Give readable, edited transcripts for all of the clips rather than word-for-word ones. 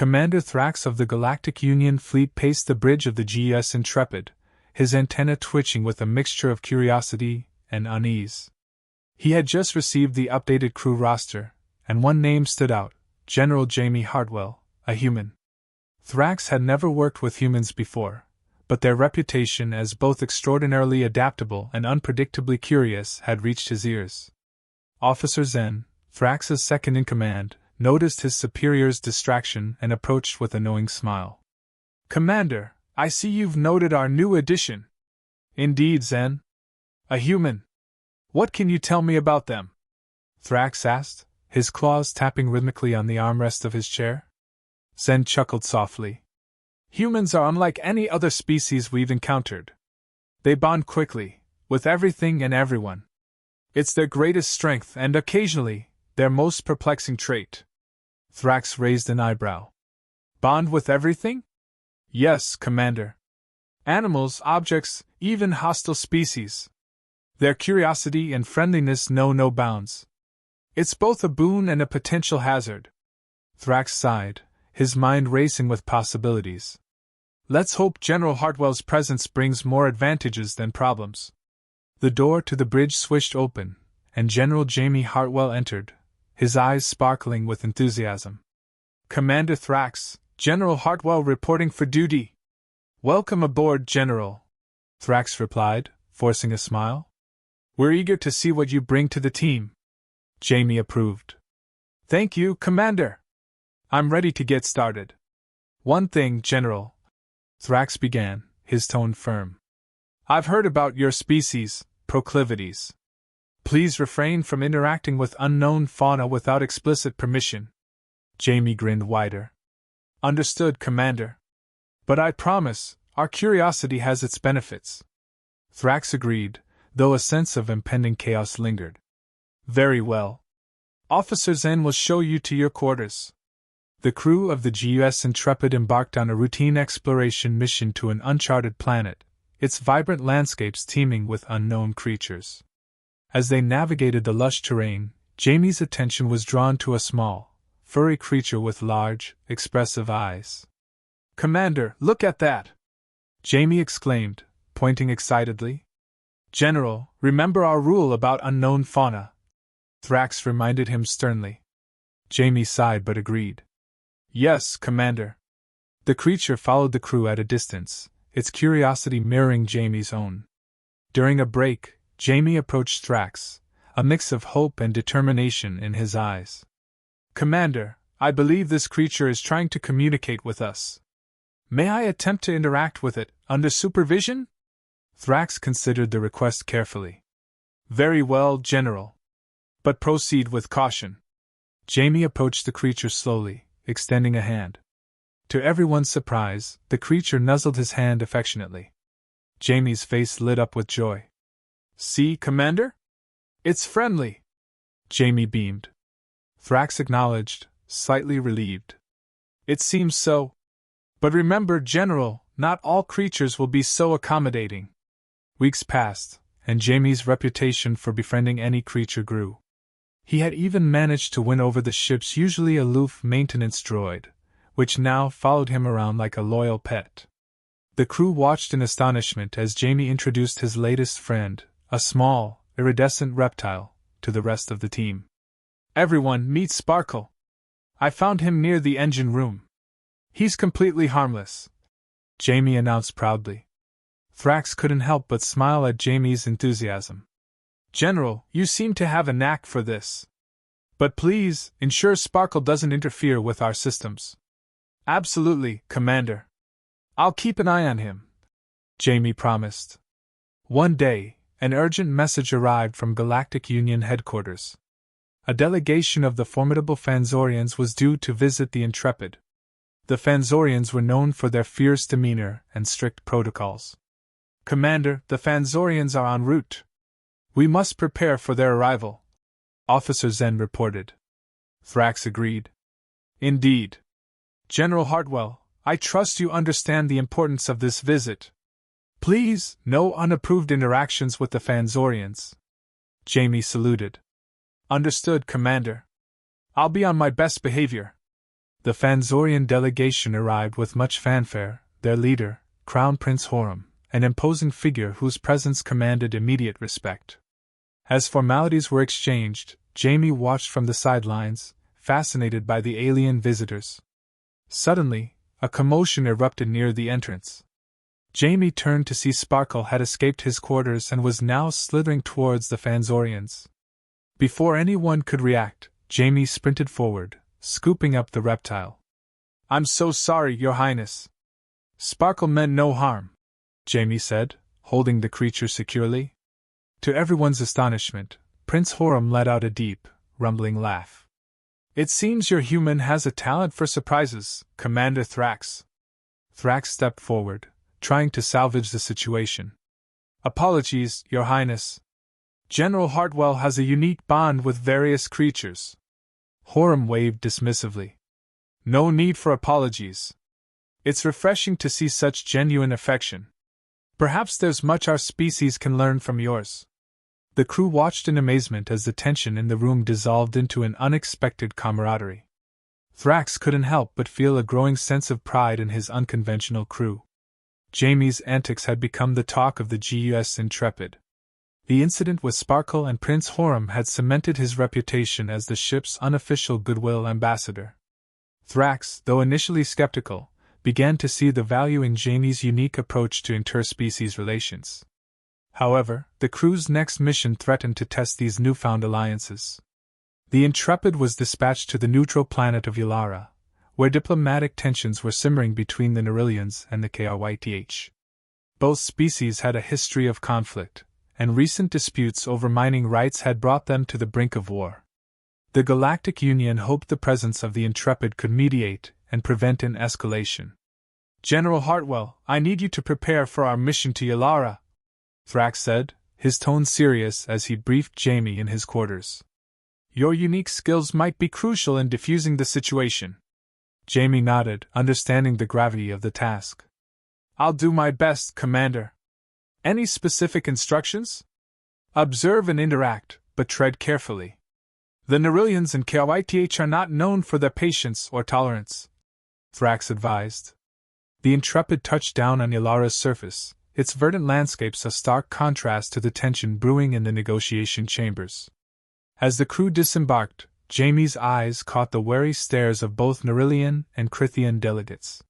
Commander Thrax of the Galactic Union Fleet paced the bridge of the GS Intrepid, his antenna twitching with a mixture of curiosity and unease. He had just received the updated crew roster, and one name stood out: General Jamie Hartwell, a human. Thrax had never worked with humans before, but their reputation as both extraordinarily adaptable and unpredictably curious had reached his ears. Officer Zen, Thrax's second-in-command, noticed his superior's distraction and approached with a knowing smile. "Commander, I see you've noted our new addition." "Indeed, Zen. A human. What can you tell me about them?" Thrax asked, his claws tapping rhythmically on the armrest of his chair. Zen chuckled softly. "Humans are unlike any other species we've encountered. They bond quickly, with everything and everyone. It's their greatest strength and, occasionally, their most perplexing trait." Thrax raised an eyebrow. "Bond with everything?" "Yes, Commander. Animals, objects, even hostile species. Their curiosity and friendliness know no bounds. It's both a boon and a potential hazard." Thrax sighed, his mind racing with possibilities. "Let's hope General Hartwell's presence brings more advantages than problems." The door to the bridge swished open, and General Jamie Hartwell entered, his eyes sparkling with enthusiasm. "Commander Thrax, General Hartwell reporting for duty." "Welcome aboard, General," Thrax replied, forcing a smile. "We're eager to see what you bring to the team." Jamie approved. "Thank you, Commander. I'm ready to get started." "One thing, General," Thrax began, his tone firm. "I've heard about your species' proclivities. Please refrain from interacting with unknown fauna without explicit permission." Jamie grinned wider. "Understood, Commander. But I promise, our curiosity has its benefits." Thrax agreed, though a sense of impending chaos lingered. "Very well. Officer Zen will show you to your quarters." The crew of the GUS Intrepid embarked on a routine exploration mission to an uncharted planet, its vibrant landscapes teeming with unknown creatures. As they navigated the lush terrain, Jamie's attention was drawn to a small, furry creature with large, expressive eyes. "Commander, look at that!" Jamie exclaimed, pointing excitedly. "General, remember our rule about unknown fauna," Thrax reminded him sternly. Jamie sighed but agreed. "Yes, Commander." The creature followed the crew at a distance, its curiosity mirroring Jamie's own. During a break, Jamie approached Thrax, a mix of hope and determination in his eyes. "Commander, I believe this creature is trying to communicate with us. May I attempt to interact with it, under supervision?" Thrax considered the request carefully. "Very well, General. But proceed with caution." Jamie approached the creature slowly, extending a hand. To everyone's surprise, the creature nuzzled his hand affectionately. Jamie's face lit up with joy. "See, Commander? It's friendly." Jamie beamed. Thrax acknowledged, slightly relieved. "It seems so. But remember, General, not all creatures will be so accommodating." Weeks passed, and Jamie's reputation for befriending any creature grew. He had even managed to win over the ship's usually aloof maintenance droid, which now followed him around like a loyal pet. The crew watched in astonishment as Jamie introduced his latest friend, a small, iridescent reptile, to the rest of the team. "Everyone, meet Sparkle. I found him near the engine room. He's completely harmless," Jamie announced proudly. Thrax couldn't help but smile at Jamie's enthusiasm. "General, you seem to have a knack for this. But please, ensure Sparkle doesn't interfere with our systems." "Absolutely, Commander. I'll keep an eye on him," Jamie promised. One day, an urgent message arrived from Galactic Union headquarters. A delegation of the formidable Fanzorians was due to visit the Intrepid. The Fanzorians were known for their fierce demeanor and strict protocols. "Commander, the Fanzorians are en route. We must prepare for their arrival," Officer Zen reported. Thrax agreed. "Indeed. General Hartwell, I trust you understand the importance of this visit. Please, no unapproved interactions with the Fanzorians." Jamie saluted. "Understood, Commander. I'll be on my best behavior." The Fanzorian delegation arrived with much fanfare, their leader, Crown Prince Horum, an imposing figure whose presence commanded immediate respect. As formalities were exchanged, Jamie watched from the sidelines, fascinated by the alien visitors. Suddenly, a commotion erupted near the entrance. Jamie turned to see Sparkle had escaped his quarters and was now slithering towards the Fanzorians. Before anyone could react, Jamie sprinted forward, scooping up the reptile. "I'm so sorry, Your Highness." "Sparkle meant no harm," Jamie said, holding the creature securely. To everyone's astonishment, Prince Horum let out a deep, rumbling laugh. "It seems your human has a talent for surprises, Commander Thrax." Thrax stepped forward, trying to salvage the situation. "Apologies, Your Highness. General Hartwell has a unique bond with various creatures." Horum waved dismissively. "No need for apologies. It's refreshing to see such genuine affection. Perhaps there's much our species can learn from yours." The crew watched in amazement as the tension in the room dissolved into an unexpected camaraderie. Thrax couldn't help but feel a growing sense of pride in his unconventional crew. Jamie's antics had become the talk of the GUS Intrepid. The incident with Sparkle and Prince Horum had cemented his reputation as the ship's unofficial goodwill ambassador. Thrax, though initially skeptical, began to see the value in Jamie's unique approach to interspecies relations. However, the crew's next mission threatened to test these newfound alliances. The Intrepid was dispatched to the neutral planet of Ylara, where diplomatic tensions were simmering between the Nerillians and the KRYTH. Both species had a history of conflict, and recent disputes over mining rights had brought them to the brink of war. The Galactic Union hoped the presence of the Intrepid could mediate and prevent an escalation. "General Hartwell, I need you to prepare for our mission to Ylara," Thrax said, his tone serious as he briefed Jamie in his quarters. "Your unique skills might be crucial in diffusing the situation." Jamie nodded, understanding the gravity of the task. "I'll do my best, Commander." "Any specific instructions?" "Observe and interact, but tread carefully. The Nerillians and KRYTH are not known for their patience or tolerance," Thrax advised. The Intrepid touched down on Yalara's surface, its verdant landscapes a stark contrast to the tension brewing in the negotiation chambers. As the crew disembarked, Jamie's eyes caught the wary stares of both Nerillian and Krithian delegates.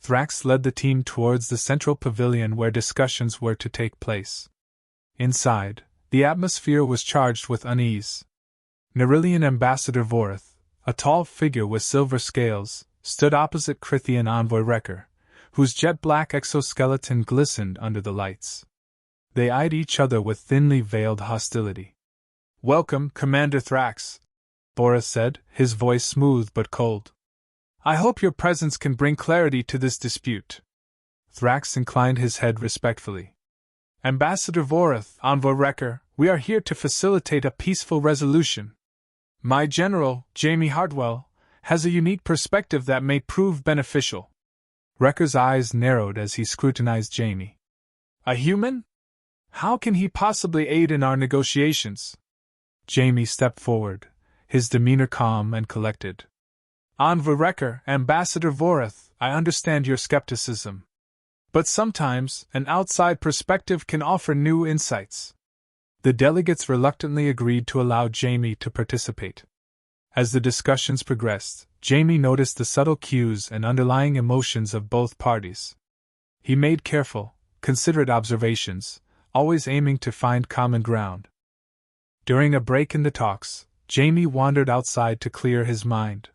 Thrax led the team towards the central pavilion where discussions were to take place. Inside, the atmosphere was charged with unease. Nerillian Ambassador Vorith, a tall figure with silver scales, stood opposite Krithian Envoy Wrecker, whose jet-black exoskeleton glistened under the lights. They eyed each other with thinly veiled hostility. "Welcome, Commander Thrax," Vorith said, his voice smooth but cold. "I hope your presence can bring clarity to this dispute." Thrax inclined his head respectfully. "Ambassador Vorith, Envoy Wrecker, we are here to facilitate a peaceful resolution. My general, Jamie Hartwell, has a unique perspective that may prove beneficial." Wrecker's eyes narrowed as he scrutinized Jamie. "A human? How can he possibly aid in our negotiations?" Jamie stepped forward, his demeanor calm and collected. "Envoy Wrecker, Ambassador Vorith, I understand your skepticism. But sometimes, an outside perspective can offer new insights." The delegates reluctantly agreed to allow Jamie to participate. As the discussions progressed, Jamie noticed the subtle cues and underlying emotions of both parties. He made careful, considerate observations, always aiming to find common ground. During a break in the talks, Jamie wandered outside to clear his mind.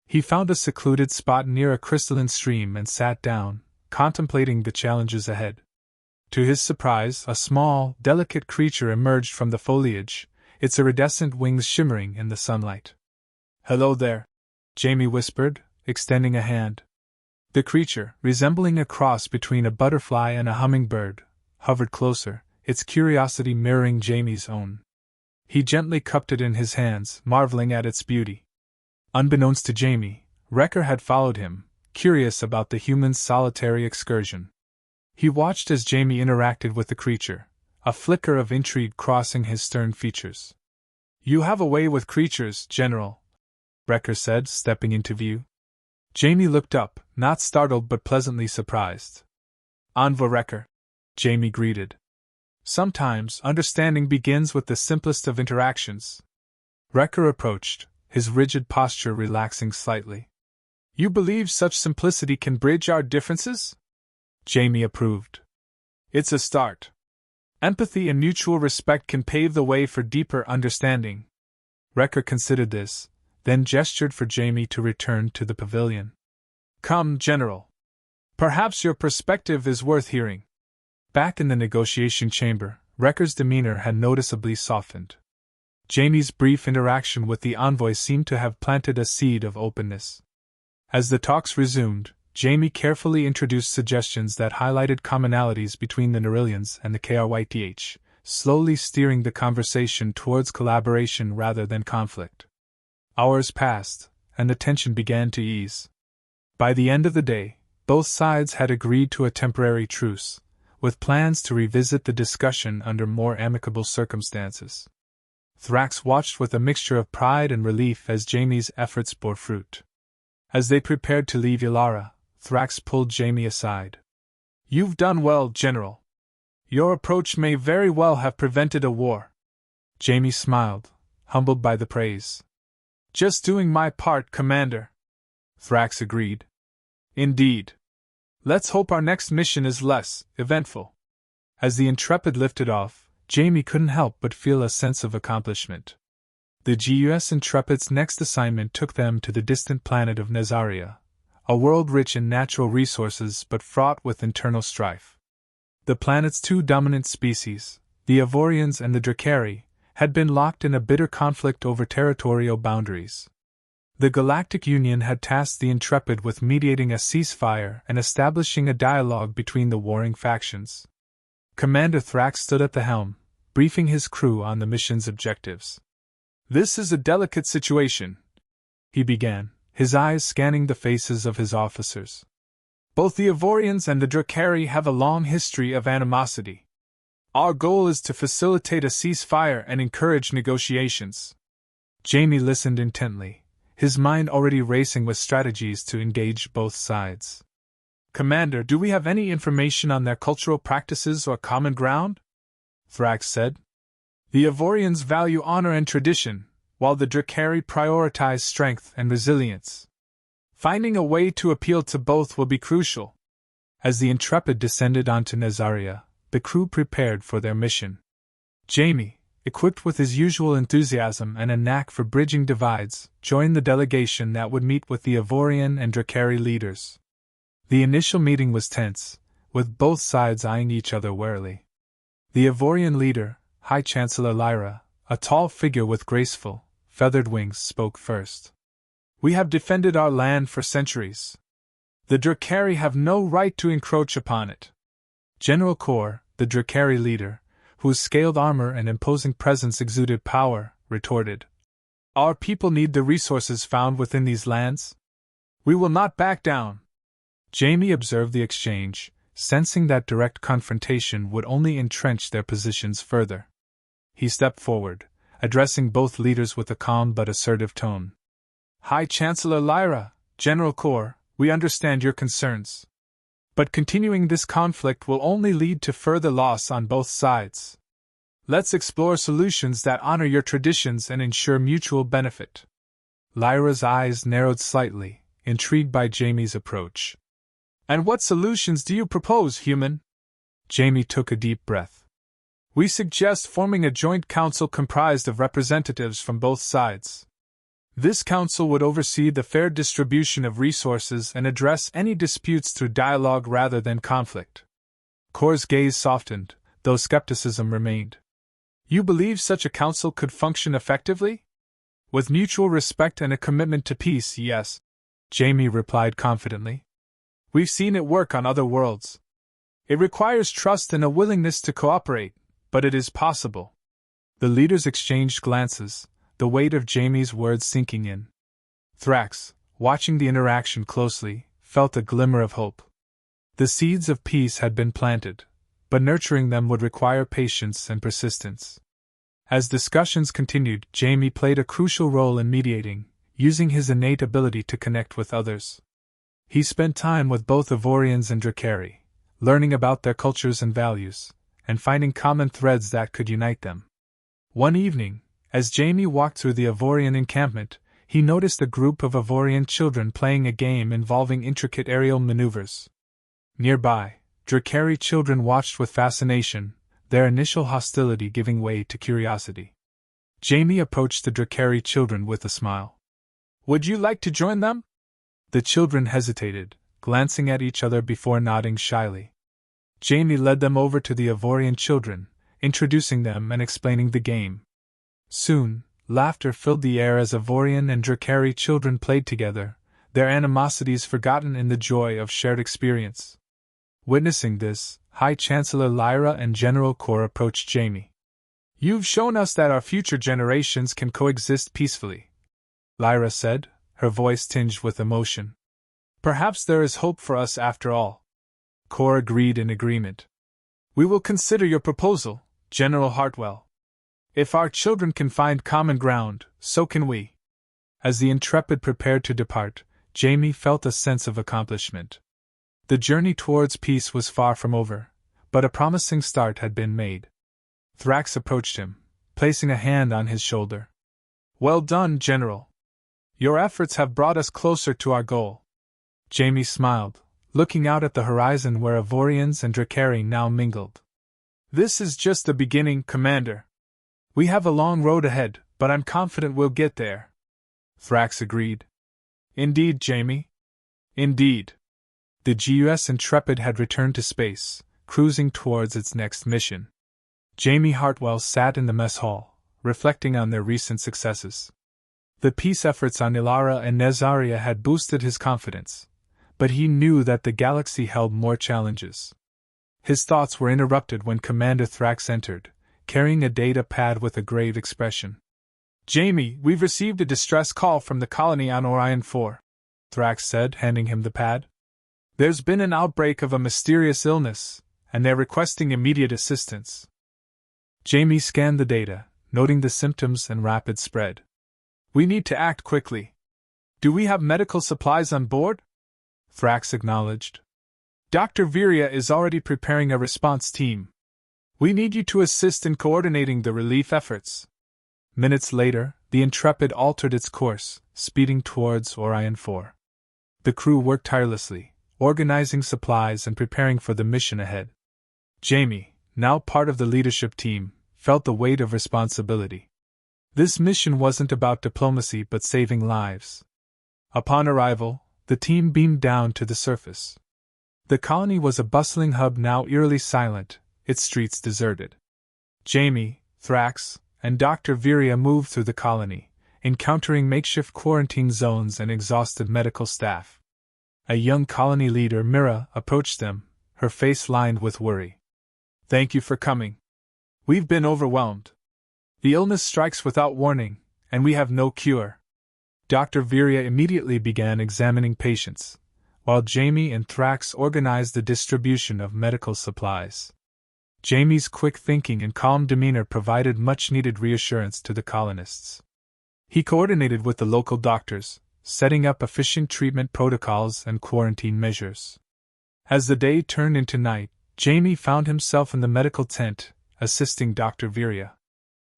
He found a secluded spot near a crystalline stream and sat down, contemplating the challenges ahead. To his surprise, a small, delicate creature emerged from the foliage, its iridescent wings shimmering in the sunlight. "Hello there," Jamie whispered, extending a hand. The creature, resembling a cross between a butterfly and a hummingbird, hovered closer, its curiosity mirroring Jamie's own. He gently cupped it in his hands, marveling at its beauty. Unbeknownst to Jamie, Wrecker had followed him, curious about the human's solitary excursion. He watched as Jamie interacted with the creature, a flicker of intrigue crossing his stern features. "You have a way with creatures, General," Wrecker said, stepping into view. Jamie looked up, not startled but pleasantly surprised. Envoy Wrecker, Jamie greeted. Sometimes understanding begins with the simplest of interactions. Wrecker approached, his rigid posture relaxing slightly. You believe such simplicity can bridge our differences? Jamie approved. It's a start. Empathy and mutual respect can pave the way for deeper understanding. Wrecker considered this, then gestured for Jamie to return to the pavilion. Come, General. Perhaps your perspective is worth hearing. Back in the negotiation chamber, Wrecker's demeanor had noticeably softened. Jamie's brief interaction with the envoy seemed to have planted a seed of openness. As the talks resumed, Jamie carefully introduced suggestions that highlighted commonalities between the Nerillians and the KRYTH, slowly steering the conversation towards collaboration rather than conflict. Hours passed, and the tension began to ease. By the end of the day, both sides had agreed to a temporary truce, with plans to revisit the discussion under more amicable circumstances. Thrax watched with a mixture of pride and relief as Jamie's efforts bore fruit. As they prepared to leave Ilara, Thrax pulled Jamie aside. You've done well, General. Your approach may very well have prevented a war. Jamie smiled, humbled by the praise. Just doing my part, Commander. Thrax agreed. Indeed. Let's hope our next mission is less eventful. As the Intrepid lifted off, Jamie couldn't help but feel a sense of accomplishment. The GUS Intrepid's next assignment took them to the distant planet of Nazaria, a world rich in natural resources but fraught with internal strife. The planet's two dominant species, the Avorians and the Drakari, had been locked in a bitter conflict over territorial boundaries. The Galactic Union had tasked the Intrepid with mediating a ceasefire and establishing a dialogue between the warring factions. Commander Thrax stood at the helm, briefing his crew on the mission's objectives. This is a delicate situation, he began, his eyes scanning the faces of his officers. Both the Avorians and the Drakari have a long history of animosity. Our goal is to facilitate a ceasefire and encourage negotiations. Jamie listened intently, his mind already racing with strategies to engage both sides. Commander, do we have any information on their cultural practices or common ground? Thrax said. The Avorians value honor and tradition, while the Drakari prioritize strength and resilience. Finding a way to appeal to both will be crucial. As the Intrepid descended onto Nazaria, the crew prepared for their mission. Jamie, equipped with his usual enthusiasm and a knack for bridging divides, joined the delegation that would meet with the Avorian and Drakari leaders. The initial meeting was tense, with both sides eyeing each other warily. The Avorian leader, High Chancellor Lyra, a tall figure with graceful, feathered wings, spoke first. We have defended our land for centuries. The Drakari have no right to encroach upon it. General Kor, the Drakari leader, whose scaled armor and imposing presence exuded power, retorted. Our people need the resources found within these lands. We will not back down. Jamie observed the exchange, sensing that direct confrontation would only entrench their positions further. He stepped forward, addressing both leaders with a calm but assertive tone. High Chancellor Lyra, General Kor, we understand your concerns. But continuing this conflict will only lead to further loss on both sides. Let's explore solutions that honor your traditions and ensure mutual benefit. Lyra's eyes narrowed slightly, intrigued by Jamie's approach. And what solutions do you propose, human? Jamie took a deep breath. We suggest forming a joint council comprised of representatives from both sides. This council would oversee the fair distribution of resources and address any disputes through dialogue rather than conflict. Kor's gaze softened, though skepticism remained. You believe such a council could function effectively? With mutual respect and a commitment to peace, yes, Jamie replied confidently. We've seen it work on other worlds. It requires trust and a willingness to cooperate, but it is possible. The leaders exchanged glances, the weight of Jamie's words sinking in. Thrax, watching the interaction closely, felt a glimmer of hope. The seeds of peace had been planted, but nurturing them would require patience and persistence. As discussions continued, Jamie played a crucial role in mediating, using his innate ability to connect with others. He spent time with both Ivorians and Drakari, learning about their cultures and values, and finding common threads that could unite them. One evening, as Jamie walked through the Ivorian encampment, he noticed a group of Ivorian children playing a game involving intricate aerial maneuvers. Nearby, Drakari children watched with fascination, their initial hostility giving way to curiosity. Jamie approached the Drakari children with a smile. "Would you like to join them?" The children hesitated, glancing at each other before nodding shyly. Jamie led them over to the Ivorian children, introducing them and explaining the game. Soon, laughter filled the air as Ivorian and Drakari children played together, their animosities forgotten in the joy of shared experience. Witnessing this, High Chancellor Lyra and General Kor approached Jamie. "You've shown us that our future generations can coexist peacefully," Lyra said, her voice tinged with emotion. "Perhaps there is hope for us after all." Kor agreed in agreement. "We will consider your proposal, General Hartwell. If our children can find common ground, so can we." As the Intrepid prepared to depart, Jamie felt a sense of accomplishment. The journey towards peace was far from over, but a promising start had been made. Thrax approached him, placing a hand on his shoulder. "Well done, General. Your efforts have brought us closer to our goal." Jamie smiled, looking out at the horizon where Ivorians and Drakari now mingled. "This is just the beginning, Commander. We have a long road ahead, but I'm confident we'll get there." Thrax agreed. "Indeed, Jamie. Indeed." The GUS Intrepid had returned to space, cruising towards its next mission. Jamie Hartwell sat in the mess hall, reflecting on their recent successes. The peace efforts on Ilara and Nezaria had boosted his confidence, but he knew that the galaxy held more challenges. His thoughts were interrupted when Commander Thrax entered, carrying a data pad with a grave expression. "Jamie, we've received a distress call from the colony on Orion 4, Thrax said, handing him the pad. "There's been an outbreak of a mysterious illness, and they're requesting immediate assistance." Jamie scanned the data, noting the symptoms and rapid spread. "We need to act quickly. Do we have medical supplies on board?" Thrax acknowledged. "Dr. Viria is already preparing a response team. We need you to assist in coordinating the relief efforts." Minutes later, the Intrepid altered its course, speeding towards Orion 4. The crew worked tirelessly, organizing supplies and preparing for the mission ahead. Jamie, now part of the leadership team, felt the weight of responsibility. This mission wasn't about diplomacy but saving lives. Upon arrival, the team beamed down to the surface. The colony was a bustling hub now eerily silent, its streets deserted. Jamie, Thrax, and Dr. Viria moved through the colony, encountering makeshift quarantine zones and exhausted medical staff. A young colony leader, Mira, approached them, her face lined with worry. "Thank you for coming. We've been overwhelmed. The illness strikes without warning, and we have no cure." Dr. Viria immediately began examining patients, while Jamie and Thrax organized the distribution of medical supplies. Jamie's quick thinking and calm demeanor provided much-needed reassurance to the colonists. He coordinated with the local doctors, setting up efficient treatment protocols and quarantine measures. As the day turned into night, Jamie found himself in the medical tent, assisting Dr. Viria.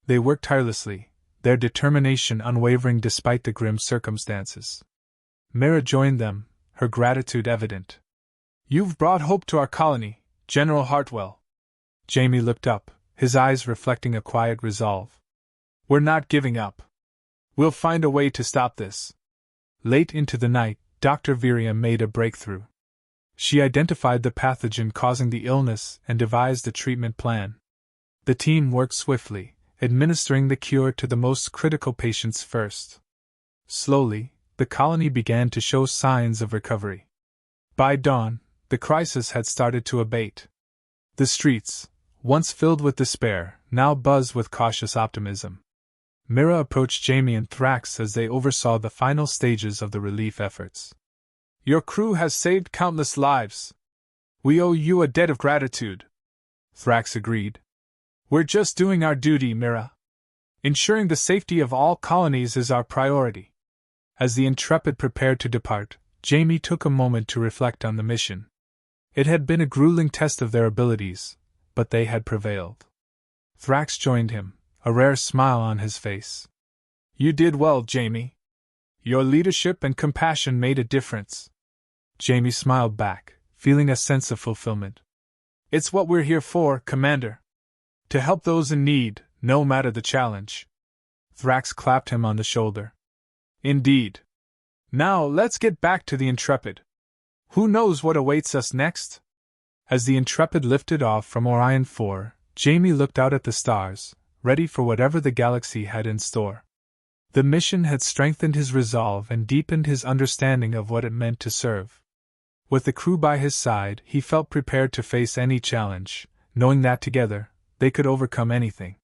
They worked tirelessly, their determination unwavering despite the grim circumstances. Mira joined them, her gratitude evident. "You've brought hope to our colony, General Hartwell." Jamie looked up, his eyes reflecting a quiet resolve. "We're not giving up. We'll find a way to stop this." Late into the night, Dr. Viria made a breakthrough. She identified the pathogen causing the illness and devised a treatment plan. The team worked swiftly, administering the cure to the most critical patients first. Slowly, the colony began to show signs of recovery. By dawn, the crisis had started to abate. The streets, once filled with despair, now buzzed with cautious optimism. Mira approached Jamie and Thrax as they oversaw the final stages of the relief efforts. "Your crew has saved countless lives. We owe you a debt of gratitude." Thrax agreed. "We're just doing our duty, Mira. Ensuring the safety of all colonies is our priority." As the Intrepid prepared to depart, Jamie took a moment to reflect on the mission. It had been a grueling test of their abilities, but they had prevailed. Thrax joined him, a rare smile on his face. You did well, Jamie. Your leadership and compassion made a difference. Jamie smiled back, feeling a sense of fulfillment. It's what we're here for, Commander. To help those in need, no matter the challenge. Thrax clapped him on the shoulder. Indeed. Now let's get back to the Intrepid. Who knows what awaits us next? As the Intrepid lifted off from Orion 4, Jamie looked out at the stars, ready for whatever the galaxy had in store. The mission had strengthened his resolve and deepened his understanding of what it meant to serve. With the crew by his side, he felt prepared to face any challenge, knowing that together, they could overcome anything.